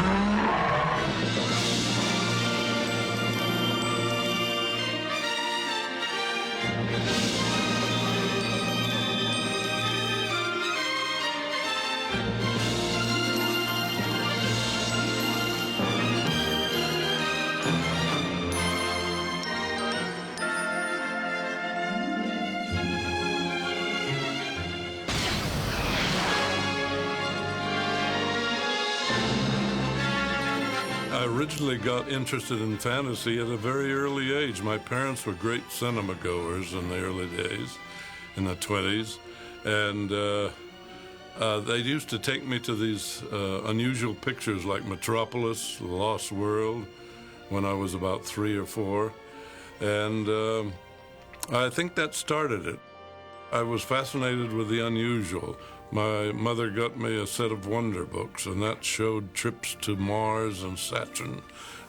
I originally got interested in fantasy at a very early age. My parents were great cinema goers in the early days, in the 20s, and they used to take me to these unusual pictures like Metropolis, The Lost World, when I was about 3 or 4, and I think that started it. I was fascinated with the unusual. My mother got me a set of wonder books, and that showed trips to Mars and Saturn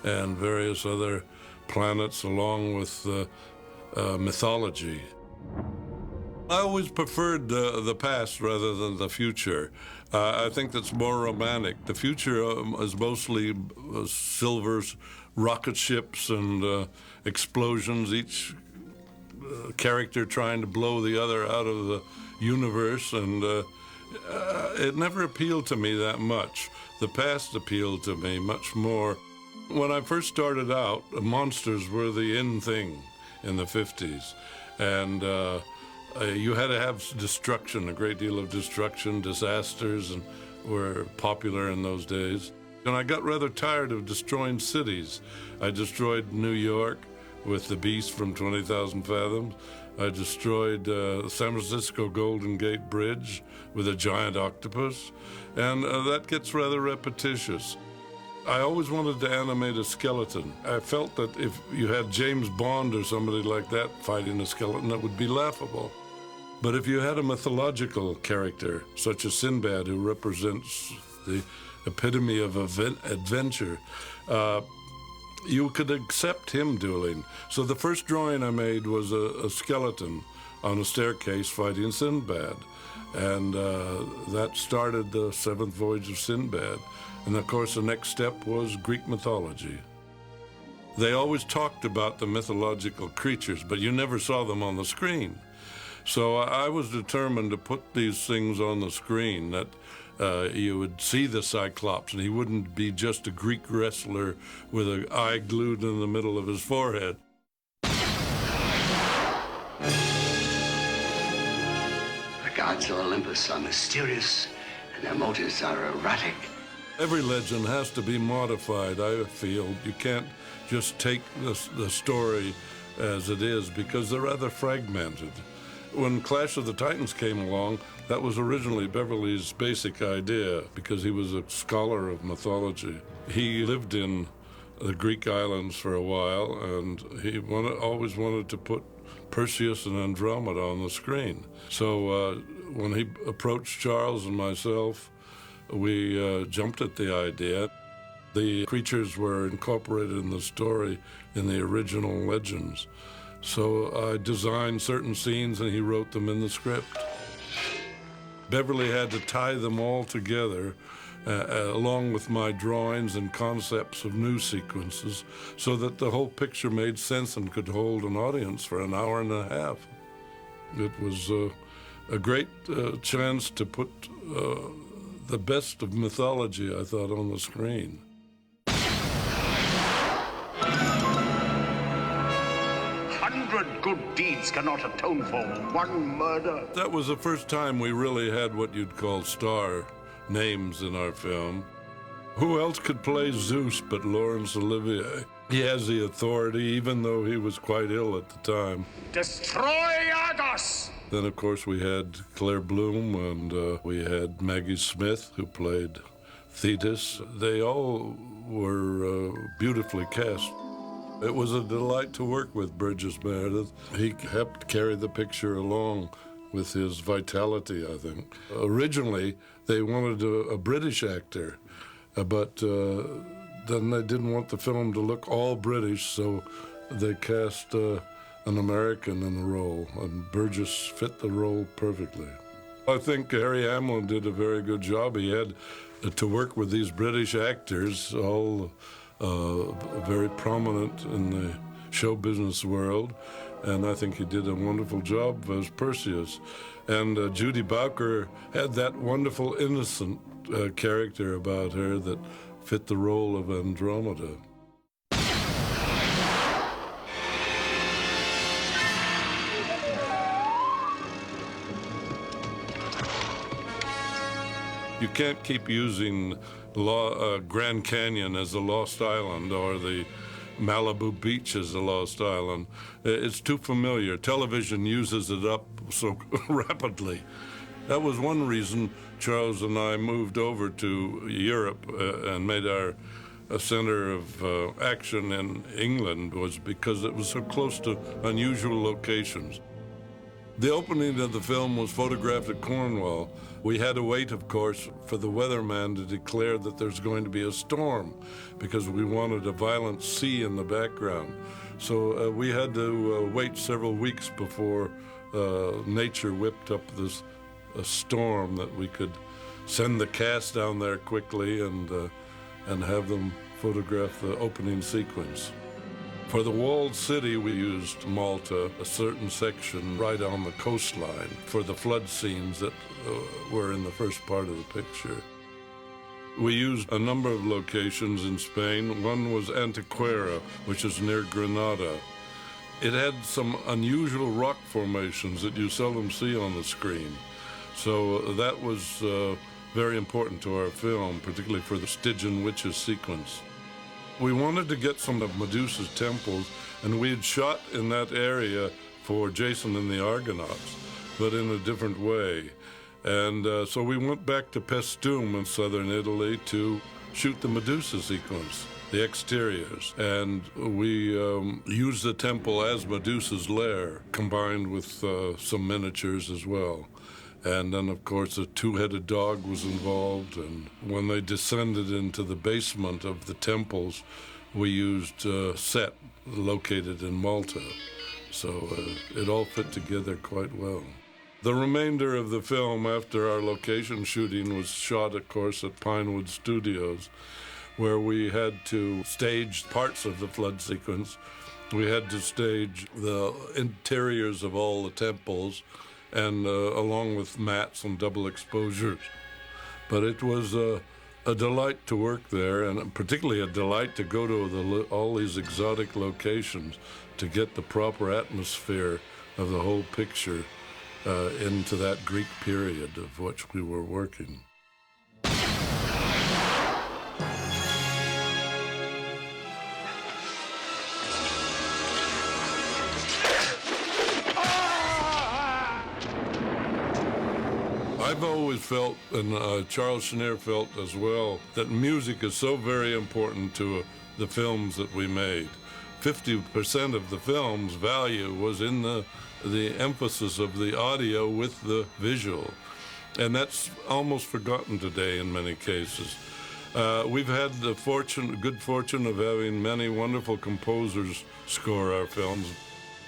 and various other planets, along with mythology. I always preferred the past rather than the future. I think that's more romantic. The future is mostly silvers, rocket ships, and explosions, each character trying to blow the other out of the universe, and it never appealed to me that much. The past appealed to me much more. When I first started out, monsters were the in thing in the 50s, and you had to have destruction, a great deal of destruction. Disasters and were popular in those days. And I got rather tired of destroying cities. I destroyed New York with the Beast from 20,000 Fathoms. I destroyed San Francisco Golden Gate Bridge with a giant octopus, and that gets rather repetitious. I always wanted to animate a skeleton. I felt that if you had James Bond or somebody like that fighting a skeleton, that would be laughable. But if you had a mythological character, such as Sinbad, who represents the epitome of adventure, you could accept him dueling. So the first drawing I made was a skeleton on a staircase fighting Sinbad. And that started the seventh voyage of Sinbad. And of course, the next step was Greek mythology. They always talked about the mythological creatures, but you never saw them on the screen. So I was determined to put these things on the screen, that you would see the Cyclops, and he wouldn't be just a Greek wrestler with an eye glued in the middle of his forehead. The gods of Olympus are mysterious, and their motives are erratic. Every legend has to be modified, I feel. You can't just take the story as it is, because they're rather fragmented. When Clash of the Titans came along, that was originally Beverly's basic idea, because he was a scholar of mythology. He lived in the Greek islands for a while, and he always wanted to put Perseus and Andromeda on the screen. So when he approached Charles and myself, we jumped at the idea. The creatures were incorporated in the story in the original legends. So I designed certain scenes and he wrote them in the script. Beverly had to tie them all together along with my drawings and concepts of new sequences so that the whole picture made sense and could hold an audience for an hour and a half. It was a great chance to put the best of mythology, I thought, on the screen. Good deeds cannot atone for one murder. That was the first time we really had what you'd call star names in our film. Who else could play Zeus but Laurence Olivier? He has the authority, even though he was quite ill at the time. Destroy Argos! Then, of course, we had Claire Bloom, and we had Maggie Smith, who played Thetis. They all were beautifully cast. It was a delight to work with Burgess Meredith. He helped carry the picture along with his vitality, I think. Originally, they wanted a British actor, but then they didn't want the film to look all British, so they cast an American in the role, and Burgess fit the role perfectly. I think Harry Hamlin did a very good job. He had to work with these British actors, all very prominent in the show business world, and I think he did a wonderful job as Perseus. And Judy Bowker had that wonderful innocent character about her that fit the role of Andromeda. You can't keep using Grand Canyon as a lost island or the Malibu Beach as a lost island. It's too familiar. Television uses it up so rapidly. That was one reason Charles and I moved over to Europe and made our center of action in England, was because it was so close to unusual locations. The opening of the film was photographed at Cornwall. We had to wait, of course, for the weatherman to declare that there's going to be a storm because we wanted a violent sea in the background. So we had to wait several weeks before nature whipped up this storm that we could send the cast down there quickly and have them photograph the opening sequence. For the walled city, we used Malta, a certain section right on the coastline, for the flood scenes that were in the first part of the picture. We used a number of locations in Spain. One was Antequera, which is near Granada. It had some unusual rock formations that you seldom see on the screen. So that was very important to our film, particularly for the Stygian Witches sequence. We wanted to get some of Medusa's temples, and we had shot in that area for Jason and the Argonauts, but in a different way. And so we went back to Paestum in southern Italy to shoot the Medusa sequence, the exteriors. And we used the temple as Medusa's lair, combined with some miniatures as well. And then, of course, a two-headed dog was involved. And when they descended into the basement of the temples, we used a set located in Malta. So it all fit together quite well. The remainder of the film, after our location shooting, was shot, of course, at Pinewood Studios, where we had to stage parts of the flood sequence. We had to stage the interiors of all the temples, and along with mats and double exposures. But it was a delight to work there, and particularly a delight to go to all these exotic locations to get the proper atmosphere of the whole picture into that Greek period of which we were working. I've always felt, and Charles Schneer felt as well, that music is so very important to the films that we made. 50% of the film's value was in the emphasis of the audio with the visual. And that's almost forgotten today in many cases. We've had the good fortune of having many wonderful composers score our films.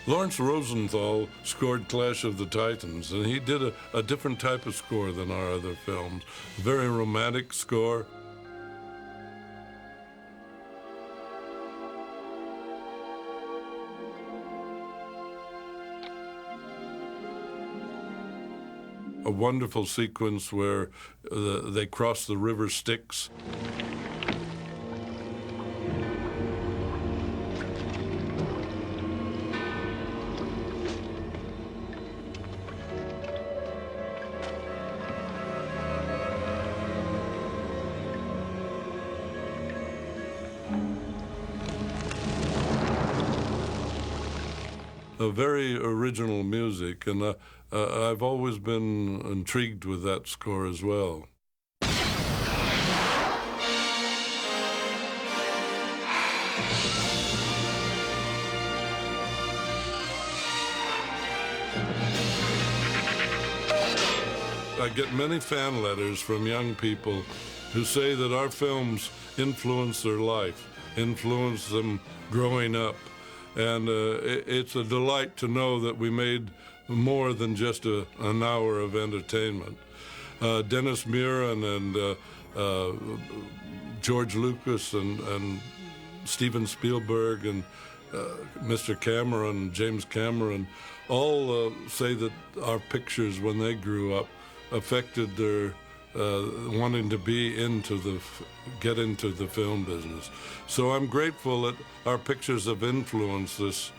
Lawrence Rosenthal scored Clash of the Titans, and he did a different type of score than our other films. A very romantic score. A wonderful sequence where they cross the river Styx. A very original music, and I've always been intrigued with that score as well. I get many fan letters from young people who say that our films influence their life, influence them growing up. And it's a delight to know that we made more than just an hour of entertainment. Dennis Muren and George Lucas and Steven Spielberg and Mr. Cameron, James Cameron, all say that our pictures, when they grew up, affected their wanting to get into the film business. So I'm grateful that our pictures have influenced this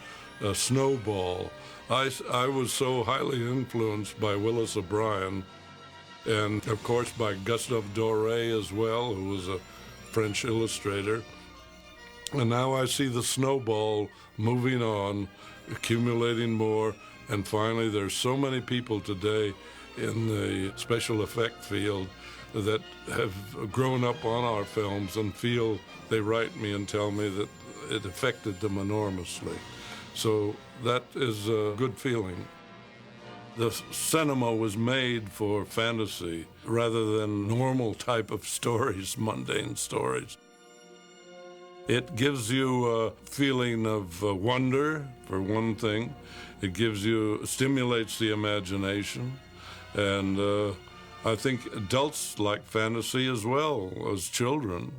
snowball. I was so highly influenced by Willis O'Brien, and of course by Gustave Doré as well, who was a French illustrator. And now I see the snowball moving on, accumulating more, and finally there's so many people today in the special effect field that have grown up on our films and feel, they write me and tell me that it affected them enormously. So that is a good feeling. The cinema was made for fantasy rather than normal type of stories, mundane stories. It gives you a feeling of wonder, for one thing. It stimulates the imagination. And I think adults like fantasy as well as children.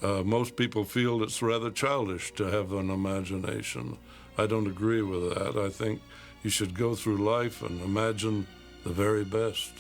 Most people feel it's rather childish to have an imagination. I don't agree with that. I think you should go through life and imagine the very best.